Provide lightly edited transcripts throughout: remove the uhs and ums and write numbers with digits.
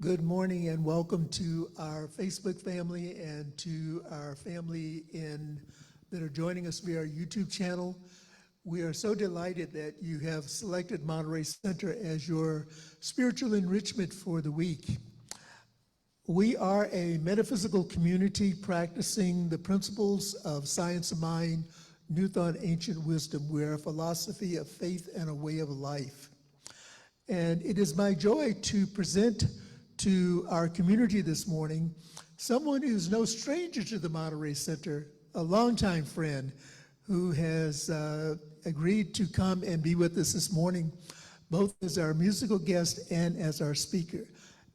Good morning and welcome to our Facebook family and to our family that are joining us via our YouTube channel. We are so delighted that you have selected Monterey Center as your spiritual enrichment for the week. We are a metaphysical community practicing the principles of science of mind, new thought, ancient wisdom. We are a philosophy of faith and a way of life. And it is my joy to present to our community this morning someone who's no stranger to the Monterey Center, a longtime friend who has agreed to come and be with us this morning, both as our musical guest and as our speaker.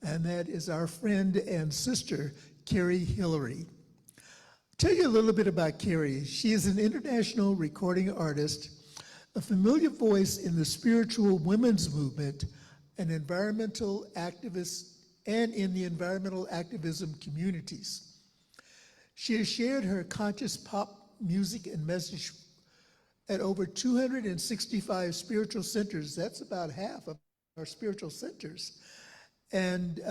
And that is our friend and sister, Karie Hillery. I'll tell you a little bit about Karie. She is an international recording artist, a familiar voice in the spiritual women's movement, an environmental activist, and in the environmental activism communities. She has shared her conscious pop music and message at over 265 spiritual centers. That's about half of our spiritual centers. And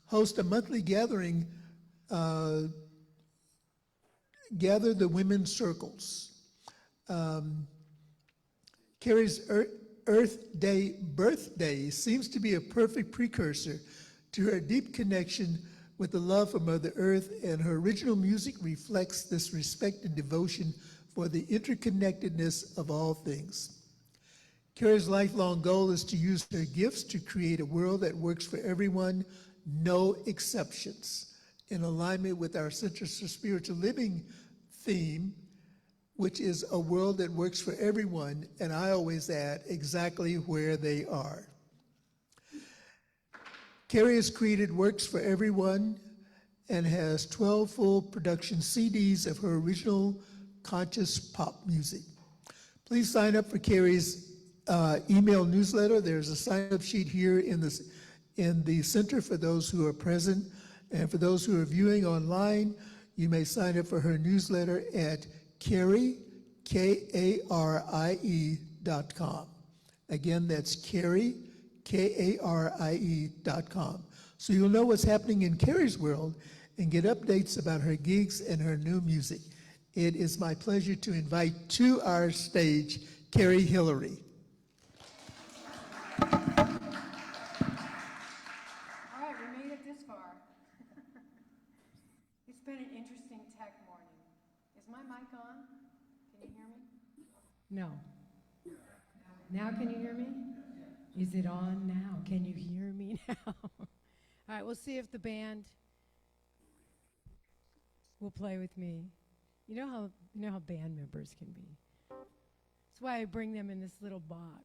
host a monthly gathering, Gather the Women's Circles. Karie's Earth Day birthday seems to be a perfect precursor to her deep connection with the love for Mother Earth, and her original music reflects this respect and devotion for the interconnectedness of all things. Karie's lifelong goal is to use her gifts to create a world that works for everyone, no exceptions, in alignment with our Centers for Spiritual Living theme, which is a world that works for everyone, and I always add, exactly where they are. Karie has created works for everyone and has 12 full production CDs of her original conscious pop music. Please sign up for Karie's email newsletter. There's a sign-up sheet here in the center for those who are present. And for those who are viewing online, you may sign up for her newsletter at Karie, Karie.com. Again, that's Karie, Karie.com. So you'll know what's happening in Karie's world and get updates about her gigs and her new music. It is my pleasure to invite to our stage Karie Hillery. All right, we made it this far. It's been an interesting tech morning. Is my mic on? Can you hear me? No. Now can you hear me? Is it on now? Can you hear me now? All right, we'll see if the band will play with me. You know how band members can be. That's why I bring them in this little box.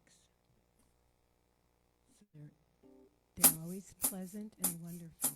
So they're always pleasant and wonderful.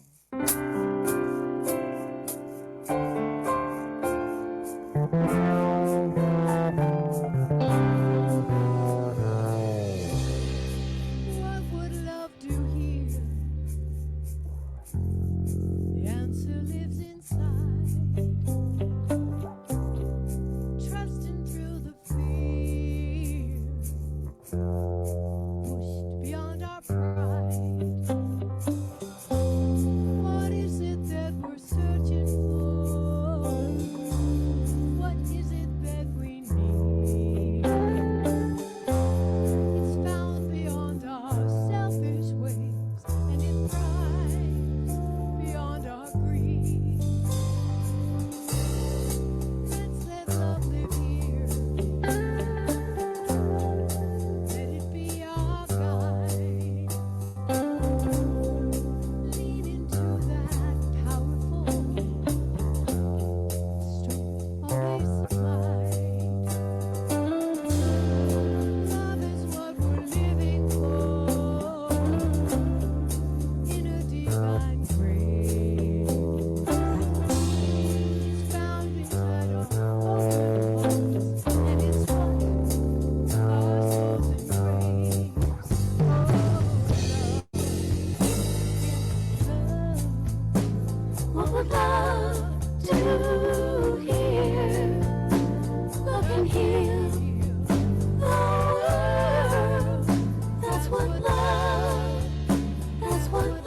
That's what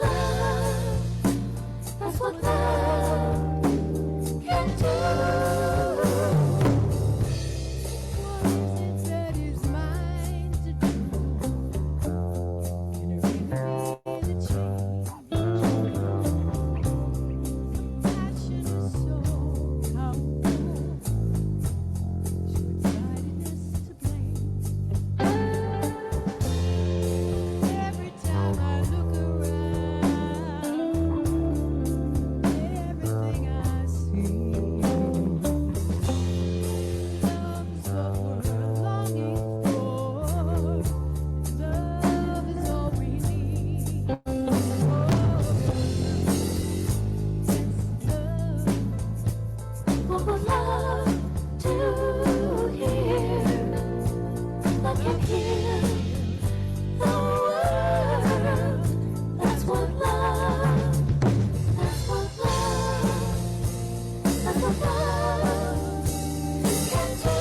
love That's what love can do. What is it that is mine to do? Can it really be the change? Passion is so powerful. Short-sightedness to blame. Every time I look around, everything I see, love is what we're longing for. Love is all we need. Oh, yes, love. What would love do here? Love can heal the world. That's what love, that's what love, that's what love can do.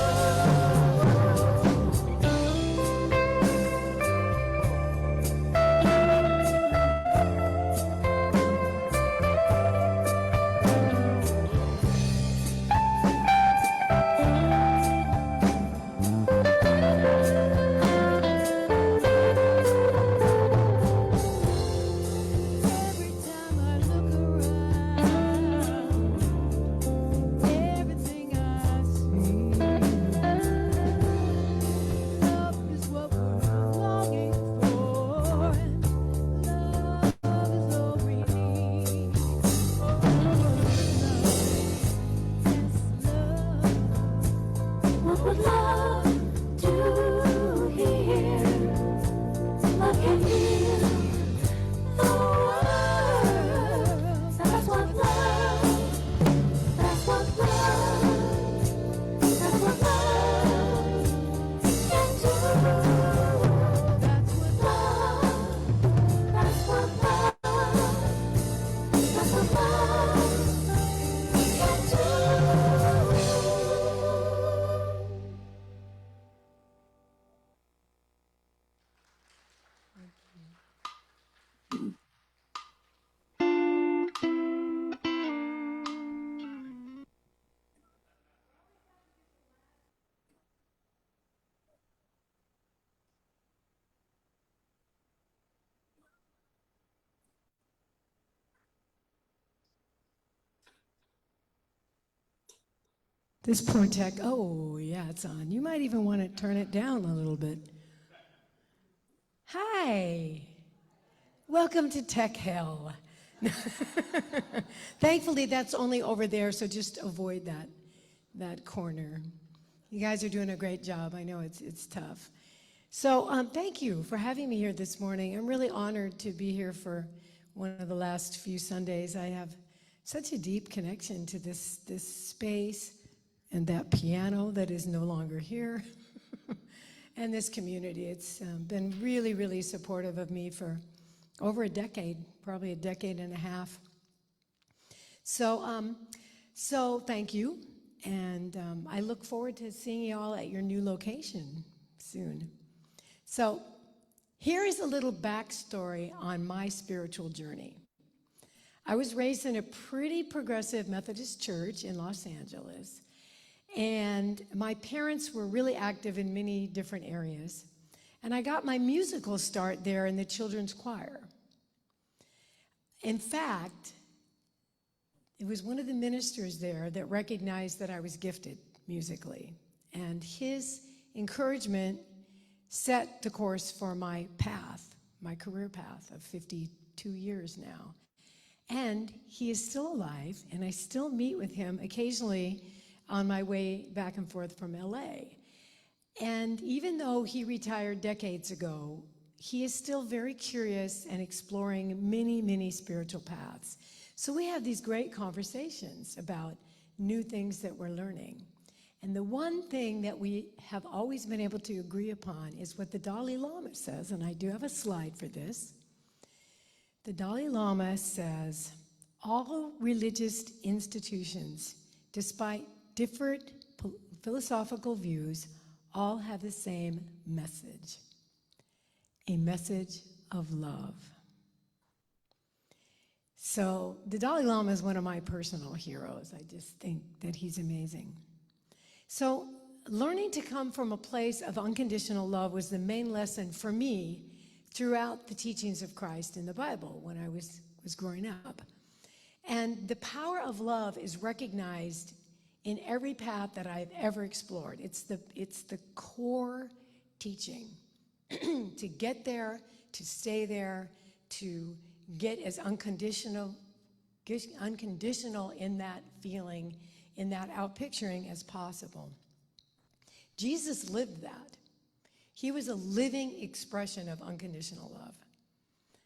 Every time I look around, everything I see, love is what we're longing for, and love is all we need. Oh, love, yes, love. What would love do here? Love can heal the world. That's what love, that's what love, that's what love can do. That's what Love, that's what love, that's what love can do. This poor tech, oh yeah, it's on. You might even want to turn it down a little bit. Hi, welcome to Tech Hell. Thankfully, that's only over there, so just avoid that corner. You guys are doing a great job. I know it's tough. So thank you for having me here this morning. I'm really honored to be here for one of the last few Sundays. I have such a deep connection to this space and that piano that is no longer here, and this community. It's been really, really supportive of me for over a decade, probably a decade and a half. So thank you, and I look forward to seeing you all at your new location soon. So here is a little backstory on my spiritual journey. I was raised in a pretty progressive Methodist church in Los Angeles, and my parents were really active in many different areas. And I got my musical start there in the children's choir. In fact, it was one of the ministers there that recognized that I was gifted musically. And his encouragement set the course for my path, my career path of 52 years now. And he is still alive, and I still meet with him occasionally on my way back and forth from LA. And even though he retired decades ago, he is still very curious and exploring many, many spiritual paths. So we have these great conversations about new things that we're learning. And the one thing that we have always been able to agree upon is what the Dalai Lama says, and I do have a slide for this. The Dalai Lama says, all religious institutions, despite different philosophical views, all have the same message, a message of love. So the Dalai Lama is one of my personal heroes. I just think that he's amazing. So learning to come from a place of unconditional love was the main lesson for me throughout the teachings of Christ in the Bible when I was growing up. And the power of love is recognized in every path that I've ever explored. It's the core teaching. To get there, to stay there, to get as unconditional in that feeling, in that outpicturing as possible. Jesus lived that. He was a living expression of unconditional love.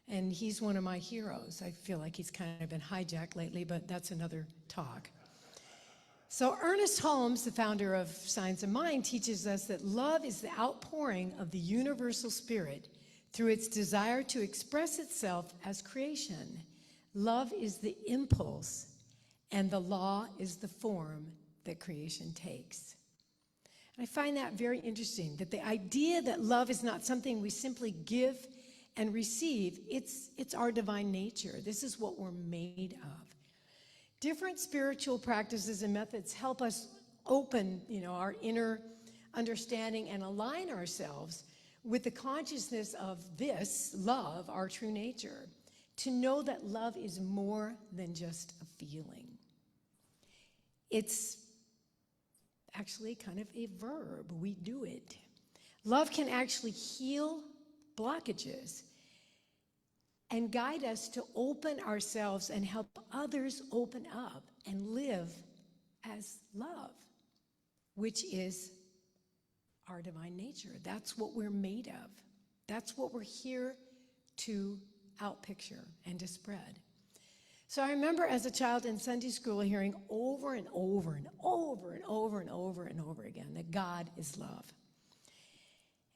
And he's one of my heroes. I feel like he's kind of been hijacked lately, but that's another talk. So Ernest Holmes, the founder of Science of Mind, teaches us that love is the outpouring of the universal spirit through its desire to express itself as creation. Love is the impulse, and the law is the form that creation takes. And I find that very interesting, that the idea that love is not something we simply give and receive, it's our divine nature. This is what we're made of. Different spiritual practices and methods help us open, our inner understanding and align ourselves with the consciousness of this love, our true nature, to know that love is more than just a feeling. It's actually kind of a verb. We do it. Love can actually heal blockages and guide us to open ourselves and help others open up and live as love, which is our divine nature. That's what we're made of. That's what we're here to outpicture and to spread. So I remember as a child in Sunday school hearing over and over and over and over and over and over again that God is love.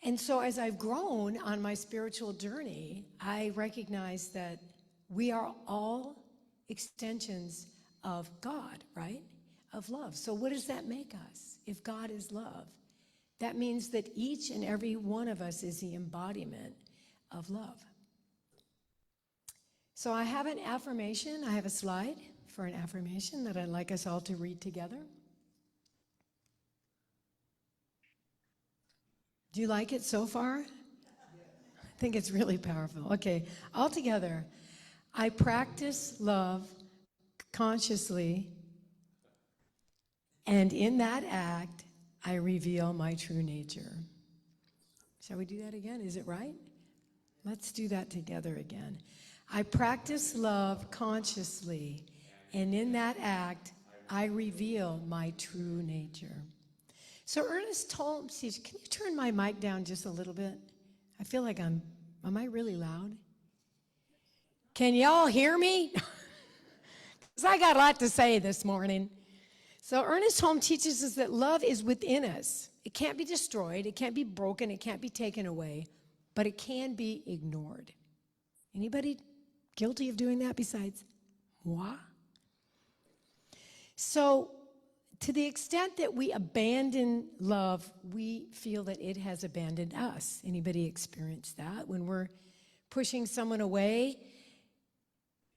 And so as I've grown on my spiritual journey, I recognize that we are all extensions of God, right? Of love. So what does that make us? If God is love, that means that each and every one of us is the embodiment of love. So I have an affirmation. I have a slide for an affirmation that I'd like us all to read together. Do you like it so far? I think it's really powerful. Okay, all together. I practice love consciously, and in that act, I reveal my true nature. Shall we do that again? Is it right? Let's do that together again. I practice love consciously, and in that act, I reveal my true nature. So Ernest Holmes, can you turn my mic down just a little bit? I feel like am I really loud? Can y'all hear me? Because I got a lot to say this morning. So Ernest Holmes teaches us that love is within us. It can't be destroyed, it can't be broken, it can't be taken away, but it can be ignored. Anybody guilty of doing that besides moi? So to the extent that we abandon love, we feel that it has abandoned us. Anybody experience that? When we're pushing someone away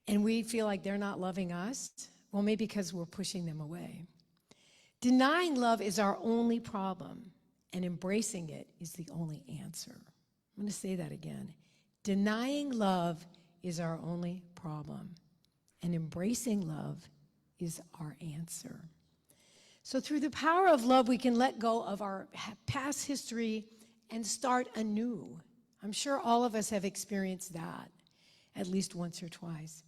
and we feel like they're not loving us? Well, maybe because we're pushing them away. Denying love is our only problem, and embracing it is the only answer. I'm going to say that again. Denying love is our only problem, and embracing love is our answer. So through the power of love, we can let go of our past history and start anew. I'm sure all of us have experienced that at least once or twice.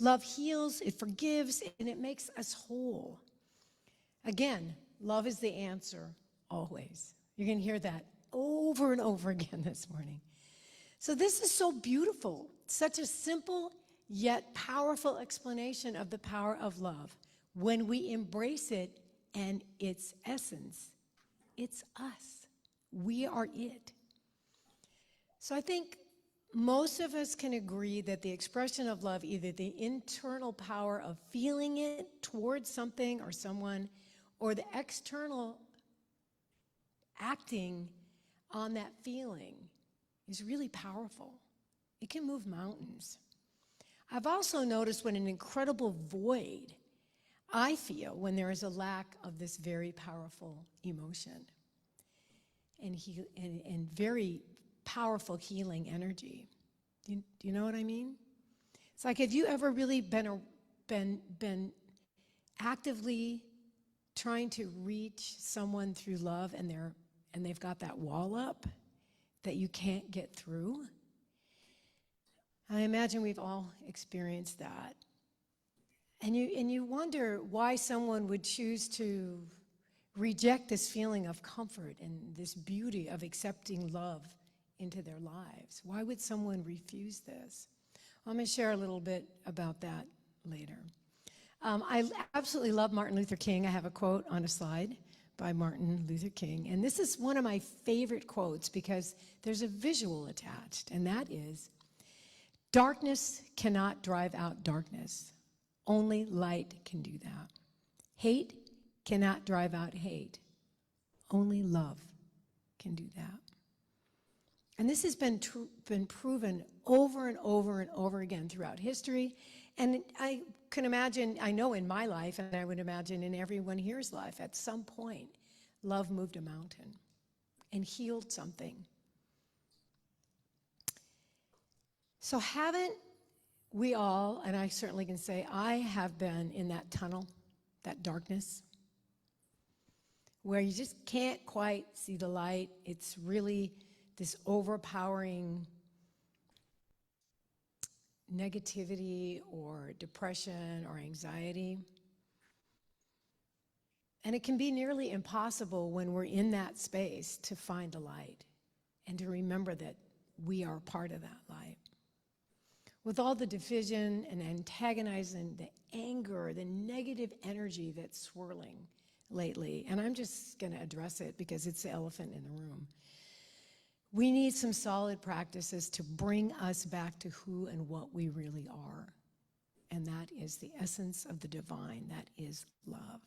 Love heals, it forgives, and it makes us whole. Again, love is the answer, always. You're going to hear that over and over again this morning. So this is so beautiful, such a simple yet powerful explanation of the power of love. When we embrace it and its essence, it's us. We are it. So I think most of us can agree that the expression of love, either the internal power of feeling it towards something or someone, or the external acting on that feeling, is really powerful. It can move mountains. I've also noticed what an incredible void I feel when there is a lack of this very powerful emotion and very powerful healing energy. Do you know what I mean? It's like, have you ever really been actively trying to reach someone through love and they've got that wall up that you can't get through? I imagine we've all experienced that. And you wonder why someone would choose to reject this feeling of comfort and this beauty of accepting love into their lives. Why would someone refuse this? I'm going to share a little bit about that later. I absolutely love Martin Luther King. I have a quote on a slide by Martin Luther King. And this is one of my favorite quotes because there's a visual attached, and that is, "Darkness cannot drive out darkness. Only light can do that. Hate cannot drive out hate. Only love can do that." And this has been proven over and over and over again throughout history. And I can imagine, I know in my life, and I would imagine in everyone here's life, at some point, love moved a mountain and healed something. So haven't we all, and I certainly can say, I have been in that tunnel, that darkness, where you just can't quite see the light. It's really this overpowering negativity or depression or anxiety. And it can be nearly impossible when we're in that space to find the light and to remember that we are part of that light. With all the division and antagonizing, the anger, the negative energy that's swirling lately, and I'm just going to address it because it's the elephant in the room. We need some solid practices to bring us back to who and what we really are. And that is the essence of the divine. That is love.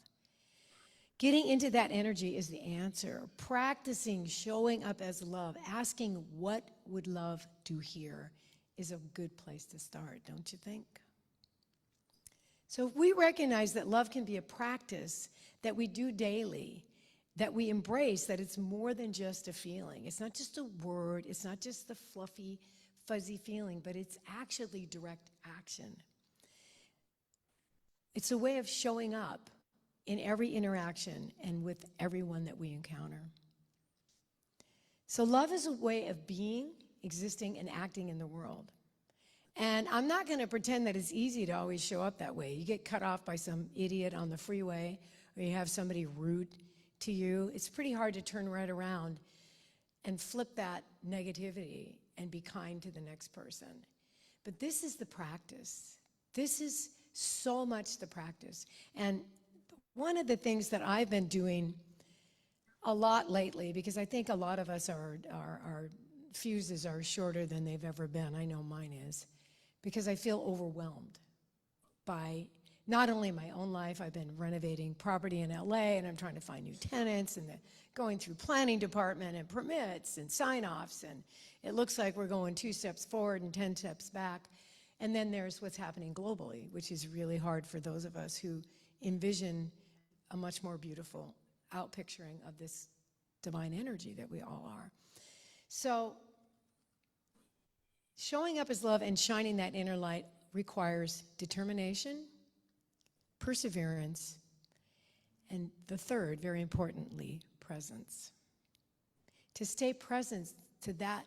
Getting into that energy is the answer. Practicing showing up as love, asking what would love do here, is a good place to start, don't you think? So if we recognize that love can be a practice that we do daily, that we embrace, that it's more than just a feeling. It's not just a word, it's not just the fluffy, fuzzy feeling, but it's actually direct action. It's a way of showing up in every interaction and with everyone that we encounter. So love is a way of being, existing, and acting in the world. And I'm not going to pretend that it's easy to always show up that way. You get cut off by some idiot on the freeway, or you have somebody rude to you. It's pretty hard to turn right around and flip that negativity and be kind to the next person. But this is the practice. This is so much the practice. And one of the things that I've been doing a lot lately, because I think a lot of us our fuses are shorter than they've ever been. I know mine is, because I feel overwhelmed by not only my own life. I've been renovating property in LA, and I'm trying to find new tenants, and going through planning department and permits and sign-offs, and it looks like we're going 2 steps forward and 10 steps back. And then there's what's happening globally, which is really hard for those of us who envision a much more beautiful outpicturing of this divine energy that we all are. So showing up as love and shining that inner light requires determination, perseverance, and the third, very importantly, presence. To stay present to that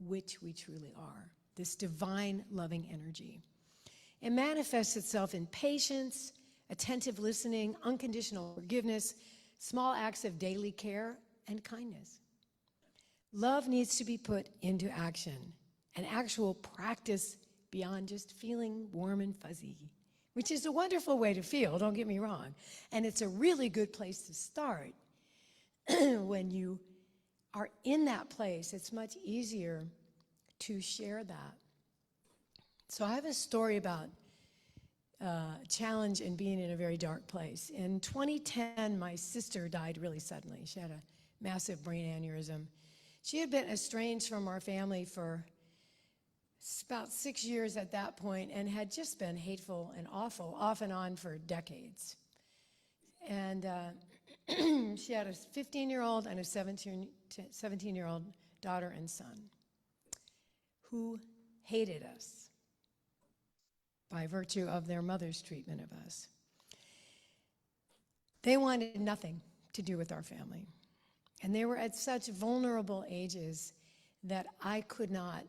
which we truly are, this divine loving energy. It manifests itself in patience, attentive listening, unconditional forgiveness, small acts of daily care, and kindness. Love needs to be put into action, an actual practice beyond just feeling warm and fuzzy, which is a wonderful way to feel, don't get me wrong. And it's a really good place to start. When you are in that place, it's much easier to share that. So I have a story about challenge and being in a very dark place. In 2010, my sister died really suddenly. She had a massive brain aneurysm. She had been estranged from our family for about 6 years at that point, and had just been hateful and awful, off and on for decades. And she had a 15-year-old and a 17-year-old daughter and son who hated us by virtue of their mother's treatment of us. They wanted nothing to do with our family. And they were at such vulnerable ages that I could not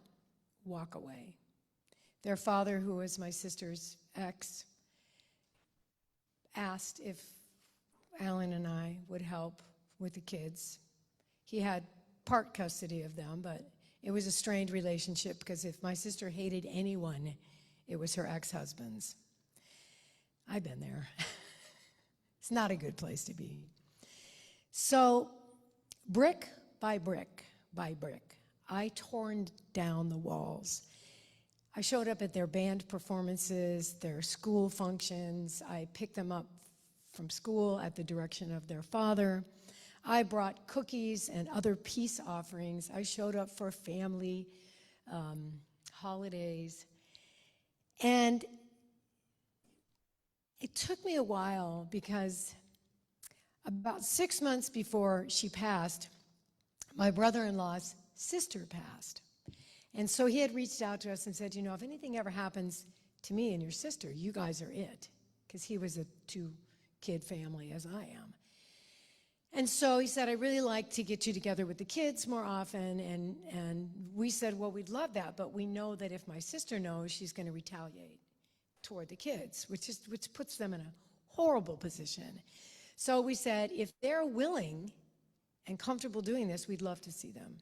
walk away. Their father, who was my sister's ex, asked if Alan and I would help with the kids. He had part custody of them, but it was a strained relationship because if my sister hated anyone, it was her ex-husband's. I've been there. It's not a good place to be. So, brick by brick by brick, I torn down the walls. I showed up at their band performances, their school functions. I picked them up from school at the direction of their father. I brought cookies and other peace offerings. I showed up for family holidays. And it took me a while because about 6 months before she passed, my brother-in-law's sister passed. And so he had reached out to us and said, you know, if anything ever happens to me and your sister, you guys are it. Because he was a two-kid family, as I am. And so he said, I'd really like to get you together with the kids more often. And we said, well, we'd love that, but we know that if my sister knows, she's going to retaliate toward the kids, which puts them in a horrible position. So we said, if they're willing and comfortable doing this, we'd love to see them.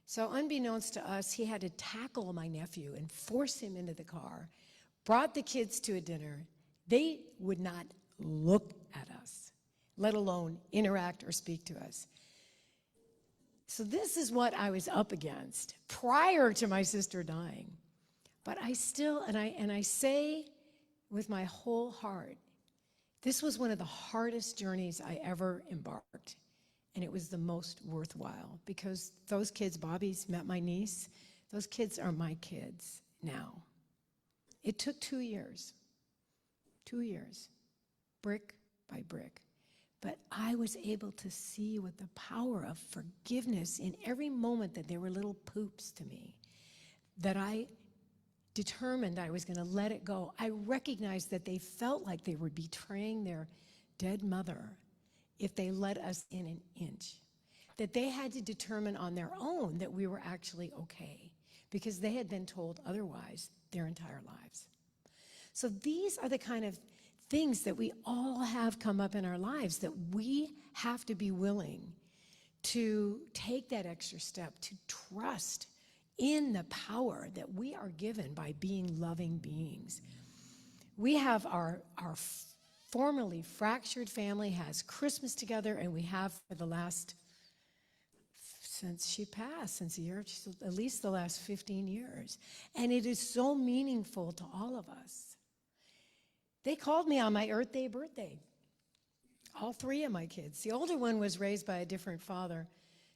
So unbeknownst to us, he had to tackle my nephew and force him into the car, brought the kids to a dinner. They would not look at us, let alone interact or speak to us. So this is what I was up against prior to my sister dying. But I still, and I say with my whole heart, this was one of the hardest journeys I ever embarked. And it was the most worthwhile because those kids, Bobby's met my niece, those kids are my kids now. It took 2 years, brick by brick. But I was able to see with the power of forgiveness in every moment that they were little poops to me, that I determined I was going to let it go. I recognized that they felt like they were betraying their dead mother if they let us in an inch, that they had to determine on their own that we were actually okay because they had been told otherwise their entire lives. So these are the kind of things that we all have come up in our lives that we have to be willing to take that extra step, to trust in the power that we are given by being loving beings. We have our formerly fractured family has Christmas together, and we have for the last, since she passed, since a year, at least the last 15 years. And it is so meaningful to all of us. They called me on my Earth Day birthday, all three of my kids. The older one was raised by a different father,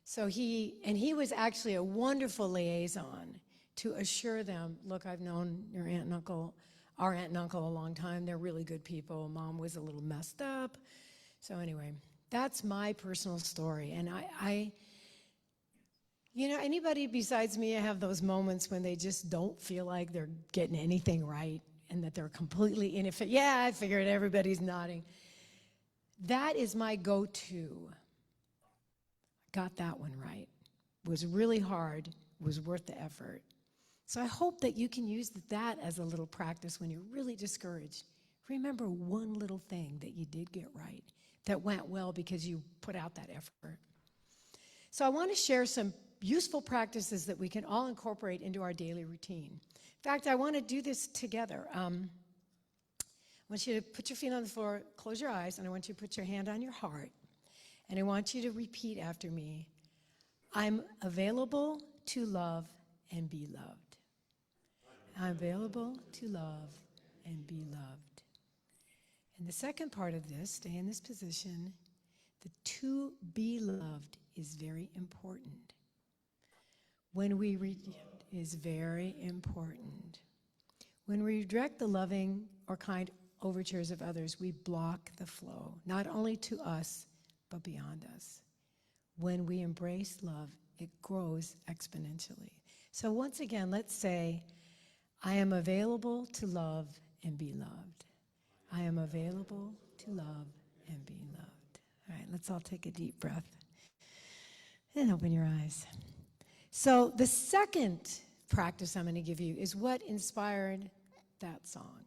so he was actually a wonderful liaison to assure them, look, I've known your aunt and uncle, our aunt and uncle a long time. They're really good people. Mom was a little messed up. So anyway, that's my personal story. And I you know, anybody besides me have those moments when they just don't feel like they're getting anything right and that they're completely ineffective. Yeah, I figured everybody's nodding. That is my go-to. Got that one right. Was really hard, was worth the effort. So I hope that you can use that as a little practice when you're really discouraged. Remember one little thing that you did get right, that went well because you put out that effort. So I want to share some useful practices that we can all incorporate into our daily routine. In fact, I want to do this together. I want you to put your feet on the floor, close your eyes, and I want you to put your hand on your heart. And I want you to repeat after me. I'm available to love and be loved. I'm available to love and be loved. And the second part of this, stay in this position, the to be loved is very important. When we is very important. When we direct the loving or kind overtures of others, we block the flow, not only to us, but beyond us. When we embrace love, it grows exponentially. So once again, let's say, I am available to love and be loved. I am available to love and be loved. All right, let's all take a deep breath and open your eyes. So the second practice I'm going to give you is what inspired that song.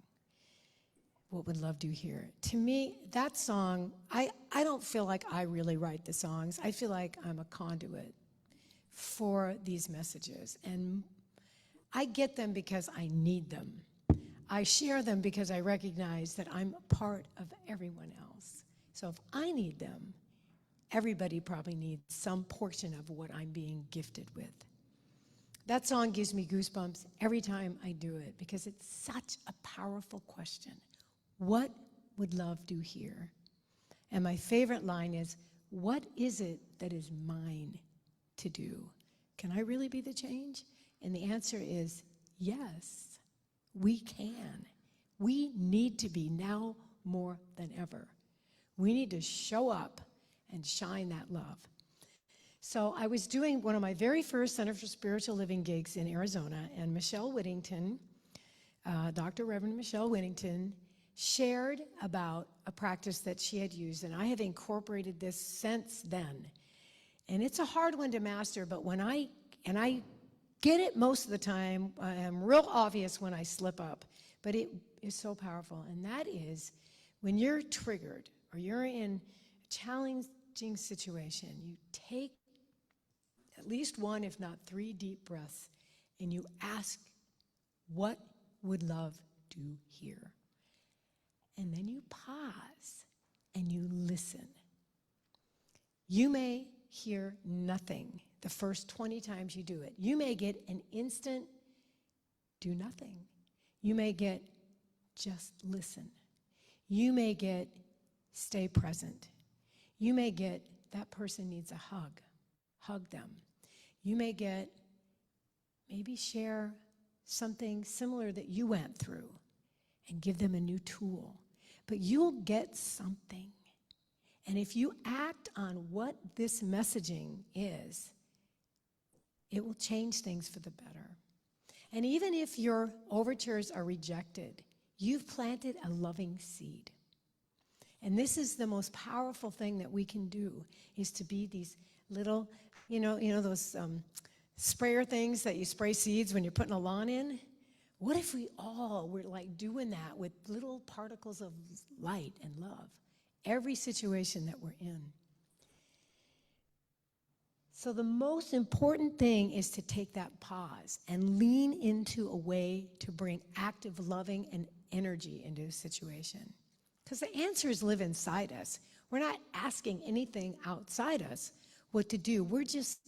What would love do here? To me, that song, I don't feel like I really write the songs. I feel like I'm a conduit for these messages. And I get them because I need them. I share them because I recognize that I'm a part of everyone else. So if I need them, everybody probably needs some portion of what I'm being gifted with. That song gives me goosebumps every time I do it because it's such a powerful question. What would love do here? And my favorite line is, what is it that is mine to do? Can I really be the change? And the answer is yes, we can. We need to be now more than ever. We need to show up and shine that love. So I was doing one of my very first Center for Spiritual Living gigs in Arizona, and Michelle Whittington, Dr. Reverend Michelle Whittington, shared about a practice that she had used, and I have incorporated this since then. And it's a hard one to master, but when I get it most of the time, I'm real obvious when I slip up, but it is so powerful. And that is when you're triggered or you're in a challenging situation, you take at least one, if not 3 deep breaths, and you ask, what would love do here? And then you pause and you listen. You may hear nothing the first 20 times you do it. You may get an instant do nothing. You may get just listen. You may get stay present. You may get that person needs a hug. Hug them. You may get maybe share something similar that you went through and give them a new tool. But you'll get something. And if you act on what this messaging is, it will change things for the better. And even if your overtures are rejected, you've planted a loving seed. And this is the most powerful thing that we can do, is to be these little, you know those sprayer things that you spray seeds when you're putting a lawn in? What if we all were like doing that with little particles of light and love, every situation that we're in? So the most important thing is to take that pause and lean into a way to bring active loving and energy into a situation. Because the answers live inside us. We're not asking anything outside us what to do. We're just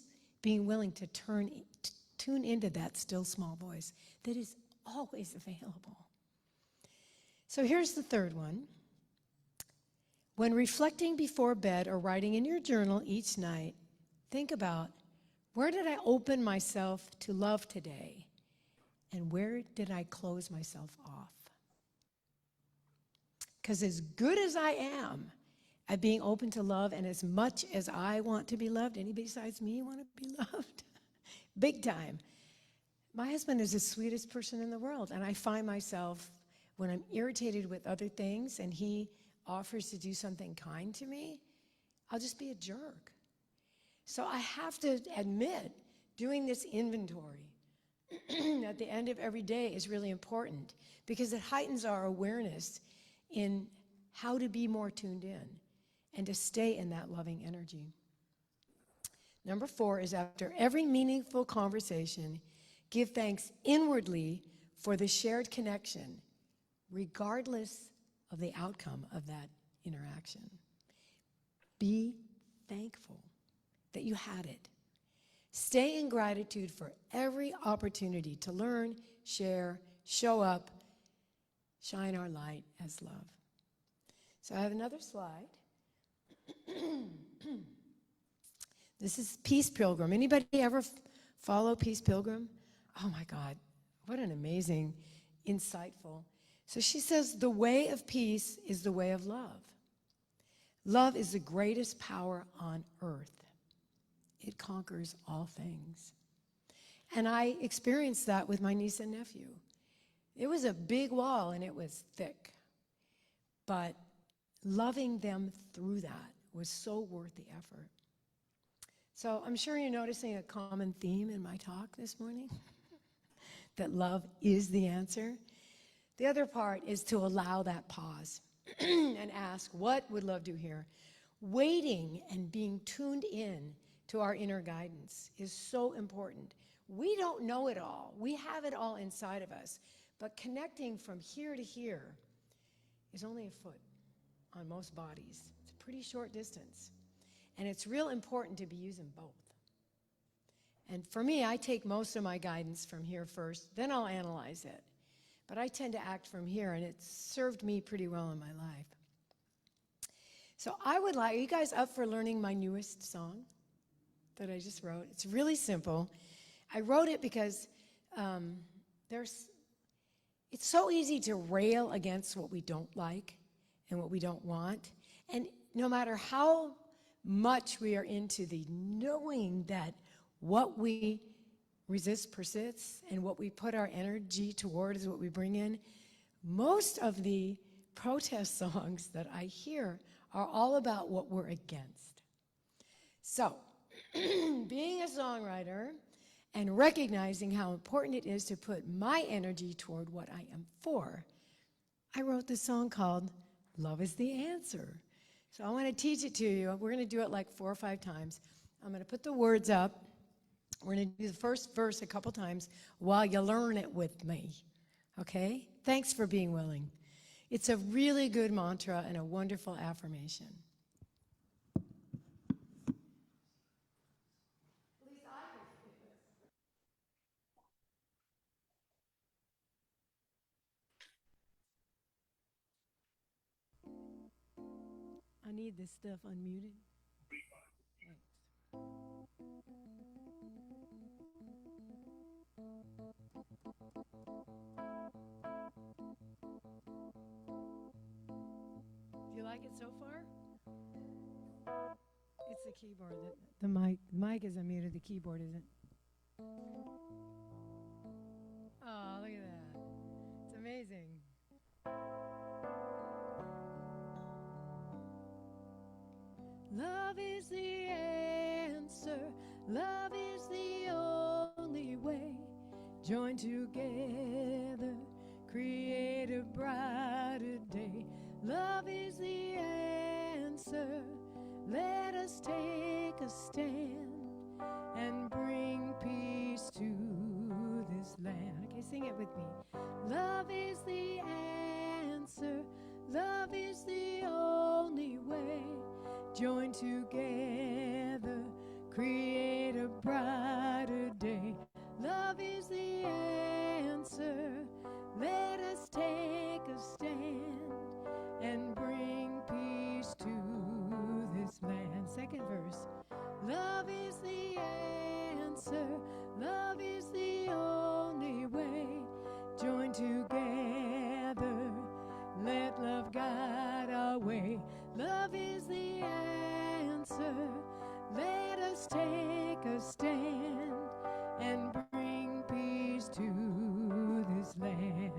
being willing to tune into that still small voice that is always available. So here's the third one. When reflecting before bed or writing in your journal each night, think about, where did I open myself to love today? And where did I close myself off? Because as good as I am at being open to love, and as much as I want to be loved, anybody besides me want to be loved? Big time. My husband is the sweetest person in the world, and I find myself, when I'm irritated with other things and he offers to do something kind to me, I'll just be a jerk. So I have to admit, doing this inventory at the end of every day is really important, because it heightens our awareness in how to be more tuned in and to stay in that loving energy. Number 4 is, after every meaningful conversation, give thanks inwardly for the shared connection, regardless of the outcome of that interaction. Be thankful that you had it. Stay in gratitude for every opportunity to learn, share, show up, shine our light as love. So I have another slide. This is Peace Pilgrim. Anybody ever follow Peace Pilgrim? Oh my God, what an amazing, insightful. So she says, the way of peace is the way of love. Love is the greatest power on earth. It conquers all things. And I experienced that with my niece and nephew. It was a big wall and it was thick. But loving them through that was so worth the effort. So I'm sure you're noticing a common theme in my talk this morning, that love is the answer. The other part is to allow that pause and ask, what would love do here? Waiting and being tuned in to our inner guidance is so important. We don't know it all. We have it all inside of us. But connecting from here to here is only a foot on most bodies. It's a pretty short distance. And it's real important to be using both. And for me, I take most of my guidance from here first, then I'll analyze it. But I tend to act from here, and it's served me pretty well in my life. So are you guys up for learning my newest song that I just wrote? It's really simple. I wrote it because it's so easy to rail against what we don't like and what we don't want. And no matter how much we are into the knowing that what we resist persists and what we put our energy toward is what we bring in, most of the protest songs that I hear are all about what we're against. So, being a songwriter and recognizing how important it is to put my energy toward what I am for, I wrote this song called Love is the Answer. So I want to teach it to you. We're going to do it like 4 or 5 times. I'm going to put the words up. We're going to do the first verse a couple times while you learn it with me. Okay? Thanks for being willing. It's a really good mantra and a wonderful affirmation. I need this stuff unmuted. Thanks. Do you like it so far? It's the keyboard. The mic is unmuted. The keyboard isn't. Oh, look at that. It's amazing. Love is the answer. Love is the only way. Join together, create a brighter day. Love is the answer. Let us take a stand and bring peace to this land. Okay, sing it with me. Love is the answer. Love is the only way. Join together, create a brighter day. Love is the answer. Let us take a stand and bring peace to this land. Second verse. Love is the answer. Love is the only way. Join together. Let love guide our way. Love is the answer. Let us take a stand and bring peace to this land.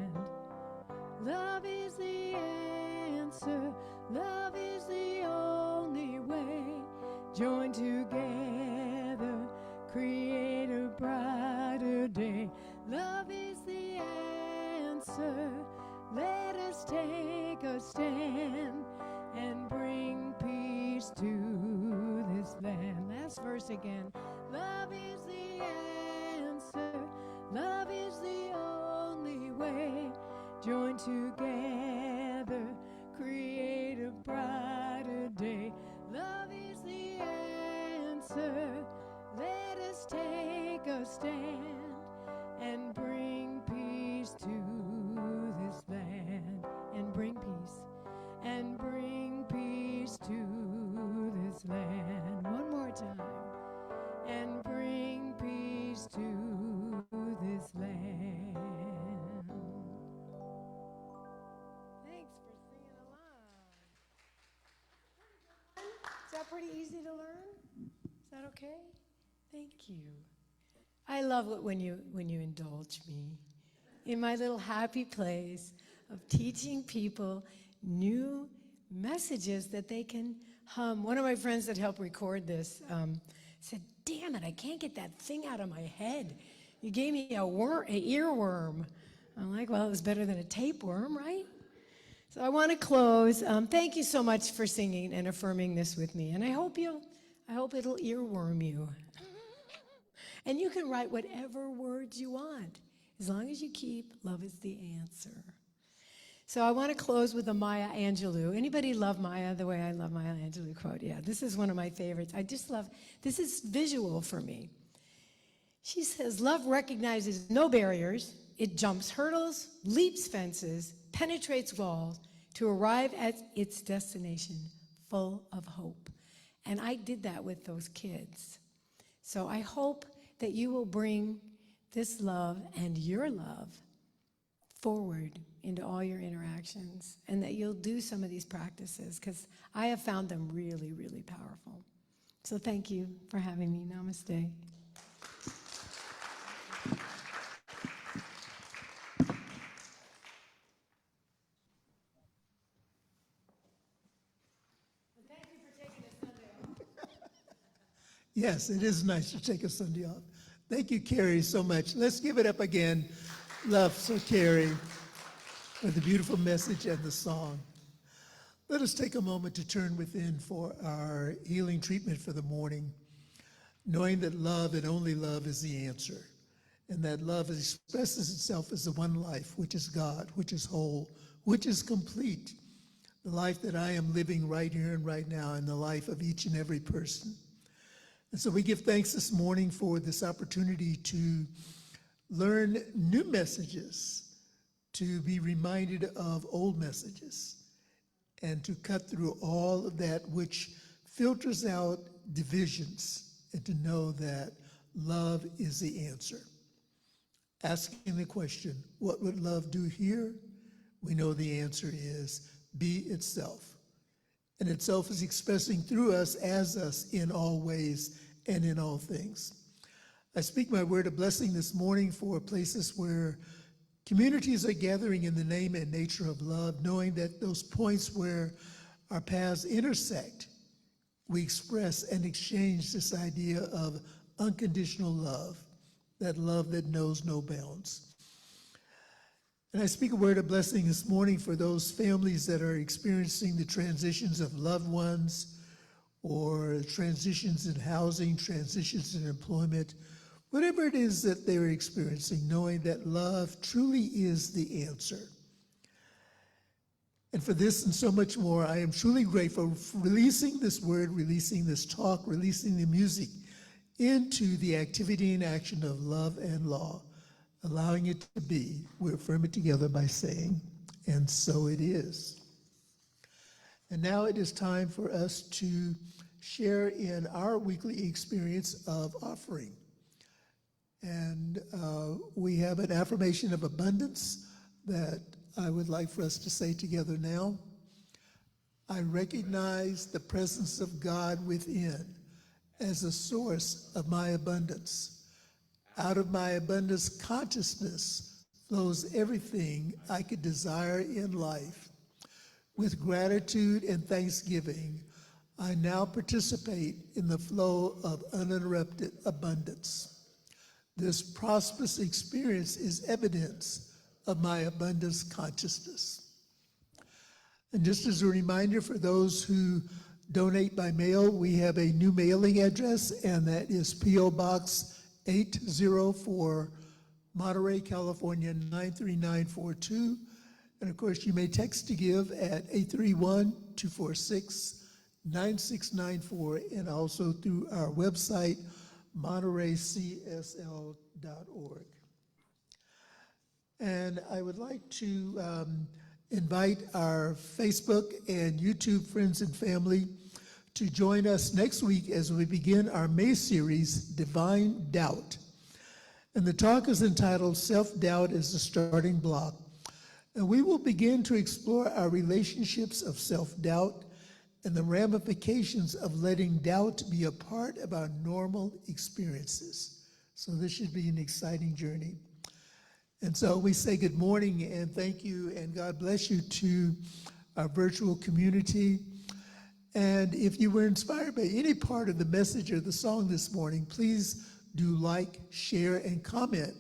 Love is the answer. Love is the only way. Join together, create a brighter day. Love is the answer. Let us take a stand and bring peace to this land. Last verse again. Love is the answer. Love is the only way. Join together, create a brighter day. Love is the answer. Let us take a stand and bring peace to this land. And bring peace. And bring peace to this land. One more time. And bring peace to this that pretty easy to learn? Is that okay? Thank you. I love it when you indulge me in my little happy place of teaching people new messages that they can hum. One of my friends that helped record this said, "Damn it, I can't get that thing out of my head. You gave me a earworm." I'm like, well, it was better than a tapeworm, right? So I want to close. Thank you so much for singing and affirming this with me, and I hope it'll earworm you. And you can write whatever words you want, as long as you keep "love is the answer." So I want to close with a Maya Angelou. Anybody love Maya the way I love Maya Angelou quote? Yeah, this is one of my favorites. I just love, this is visual for me. She says, "Love recognizes no barriers. It jumps hurdles, leaps fences, penetrates walls to arrive at its destination full of hope." And I did that with those kids. So I hope that you will bring this love and your love forward into all your interactions, and that you'll do some of these practices, because I have found them really, really powerful. So thank you for having me. Namaste. Yes, it is nice to take a Sunday off. Thank you, Karie, so much. Let's give it up again. Love for Karie for the beautiful message and the song. Let us take a moment to turn within for our healing treatment for the morning, knowing that love and only love is the answer, and that love expresses itself as the one life, which is God, which is whole, which is complete, the life that I am living right here and right now, and the life of each and every person. And so we give thanks this morning for this opportunity to learn new messages, to be reminded of old messages, and to cut through all of that which filters out divisions, and to know that love is the answer. Asking the question, what would love do here? We know the answer is be itself. And itself is expressing through us, as us, in all ways and in all things. I speak my word of blessing this morning for places where communities are gathering in the name and nature of love, knowing that those points where our paths intersect, we express and exchange this idea of unconditional love, that love that knows no bounds. And I speak a word of blessing this morning for those families that are experiencing the transitions of loved ones, or transitions in housing, transitions in employment, whatever it is that they're experiencing, knowing that love truly is the answer. And for this and so much more, I am truly grateful for releasing this word, releasing this talk, releasing the music into the activity and action of love and law, allowing it to be. We affirm it together by saying, and so it is. And now it is time for us to share in our weekly experience of offering. And we have an affirmation of abundance that I would like for us to say together now. I recognize the presence of God within as a source of my abundance. Out of my abundance consciousness flows everything I could desire in life. With gratitude and thanksgiving, I now participate in the flow of uninterrupted abundance. This prosperous experience is evidence of my abundance consciousness. And just as a reminder for those who donate by mail, we have a new mailing address, and that is P.O. Box 804, Monterey, California 93942. And of course, you may text to give at 831-246-9694, and also through our website, montereycsl.org. And I would like to invite our Facebook and YouTube friends and family to join us next week as we begin our May series, Divine Doubt. And the talk is entitled Self-Doubt as the Starting Block. And we will begin to explore our relationships of self-doubt and the ramifications of letting doubt be a part of our normal experiences. So this should be an exciting journey. And so we say good morning and thank you and God bless you to our virtual community. And if you were inspired by any part of the message or the song this morning, please do like, share, and comment.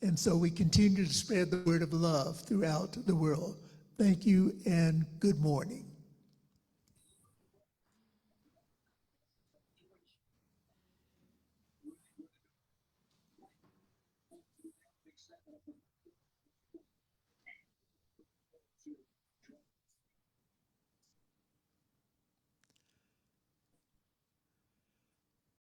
And so we continue to spread the word of love throughout the world. Thank you and good morning.